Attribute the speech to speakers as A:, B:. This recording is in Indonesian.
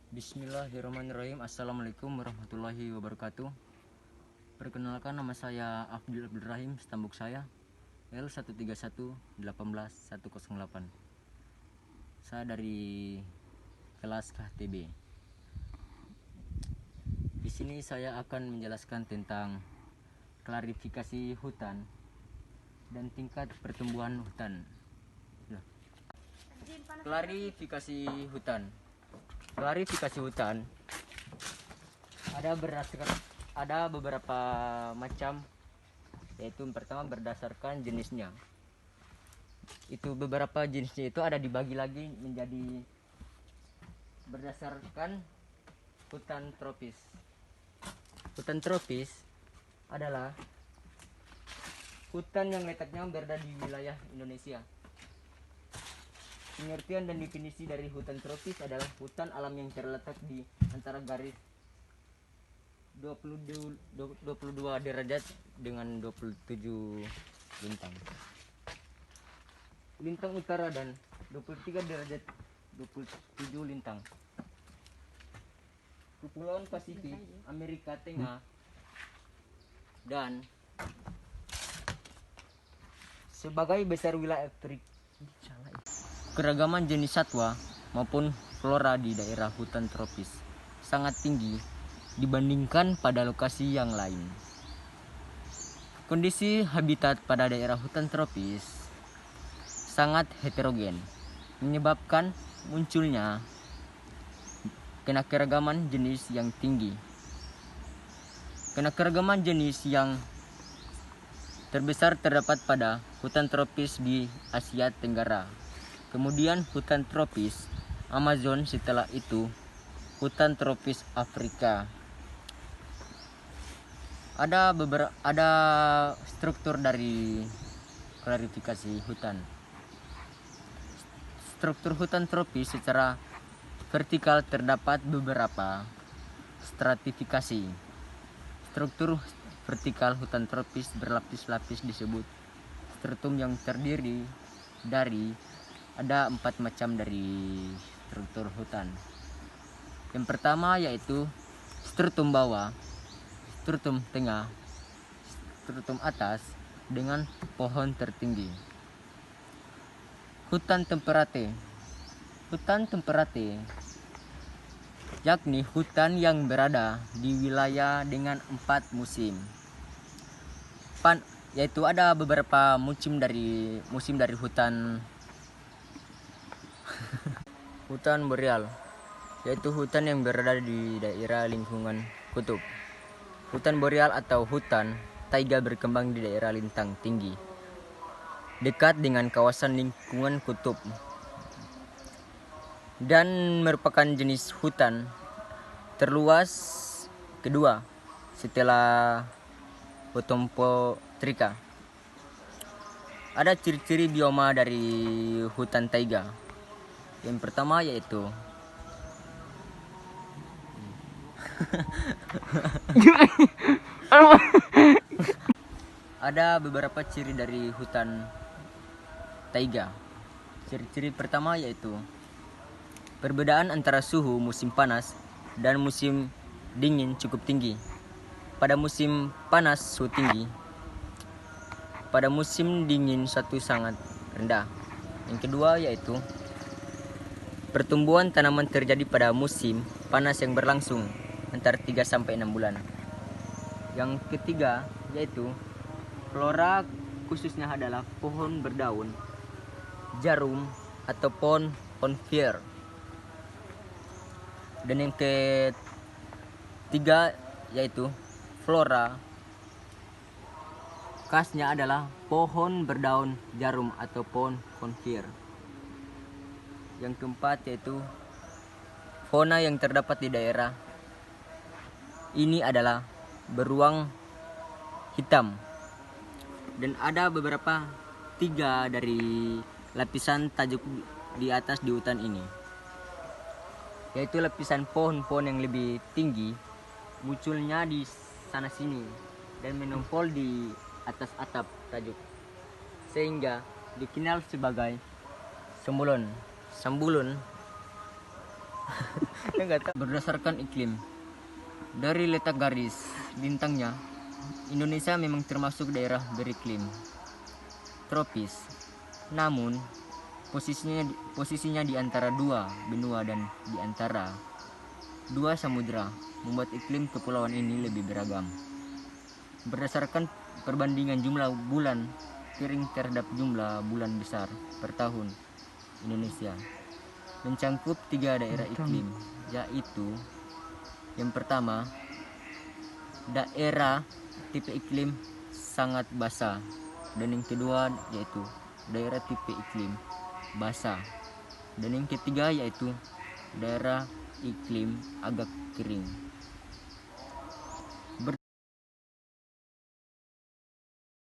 A: Bismillahirrahmanirrahim. Assalamualaikum warahmatullahi wabarakatuh. Perkenalkan, nama saya Abdul Rahim. Stambuk saya L13118108. Saya dari kelas KTB. Di sini saya akan menjelaskan tentang klarifikasi hutan dan tingkat pertumbuhan hutan. Klarifikasi hutan ada beberapa macam, yaitu yang pertama berdasarkan jenisnya. Itu beberapa jenisnya itu ada dibagi lagi menjadi berdasarkan hutan tropis. Hutan tropis adalah hutan yang letaknya berada di wilayah Indonesia. Pengertian dan definisi dari hutan tropis adalah hutan alam yang terletak di antara garis 22 derajat dengan 27 lintang. Lintang utara dan 23 derajat 27 lintang. Kepulauan Pasifik, Amerika Tengah, dan sebagai besar wilayah keragaman jenis satwa maupun flora di daerah hutan tropis sangat tinggi dibandingkan pada lokasi yang lain. Kondisi habitat pada daerah hutan tropis sangat heterogen, menyebabkan munculnya keanekaragaman jenis yang tinggi. Keanekaragaman jenis yang terbesar terdapat pada hutan tropis di Asia Tenggara. Kemudian hutan tropis Amazon, setelah itu hutan tropis Afrika. Ada struktur dari klarifikasi hutan. Struktur hutan tropis secara vertikal terdapat beberapa stratifikasi. Struktur vertikal hutan tropis berlapis-lapis disebut stratum, yang terdiri dari ada 4 macam dari struktur hutan. Yang pertama yaitu stratum bawah, stratum tengah, stratum atas dengan pohon tertinggi. Hutan temperate. Hutan temperate yakni hutan yang berada di wilayah dengan 4 musim. Yaitu ada beberapa musim dari hutan hutan boreal, yaitu hutan yang berada di daerah lingkungan kutub. Hutan boreal atau hutan taiga berkembang di daerah lintang tinggi dekat dengan kawasan lingkungan kutub dan merupakan jenis hutan terluas kedua setelah Photopotrika. Ada ciri-ciri bioma dari hutan taiga. Yang pertama yaitu ada beberapa ciri dari hutan taiga. Ciri-ciri pertama yaitu perbedaan antara suhu musim panas dan musim dingin cukup tinggi. Pada musim panas suhu tinggi, pada musim dingin suhu sangat rendah. Yang kedua yaitu pertumbuhan tanaman terjadi pada musim panas yang berlangsung antara 3 sampai 6 bulan. Yang ketiga yaitu flora, khususnya adalah pohon berdaun, jarum atau pohon conifer. Dan yang ketiga yaitu flora, khasnya adalah pohon berdaun jarum atau pohon conifer. Yang keempat yaitu fauna yang terdapat di daerah ini adalah beruang hitam, dan ada beberapa 3 dari lapisan tajuk di atas di hutan ini, yaitu lapisan pohon-pohon yang lebih tinggi munculnya di sana sini dan menumpul di atas atap tajuk, sehingga dikenal sebagai sambulun. Berdasarkan iklim, dari letak garis bintangnya, Indonesia memang termasuk daerah beriklim tropis. Namun, posisinya di antara dua benua dan di antara dua samudera membuat iklim kepulauan ini lebih beragam. Berdasarkan perbandingan jumlah bulan kering terhadap jumlah bulan besar per tahun, Indonesia mencangkup 3 daerah iklim, yaitu yang pertama, daerah tipe iklim sangat basah, dan yang kedua yaitu daerah tipe iklim basah, dan yang ketiga yaitu daerah iklim agak kering.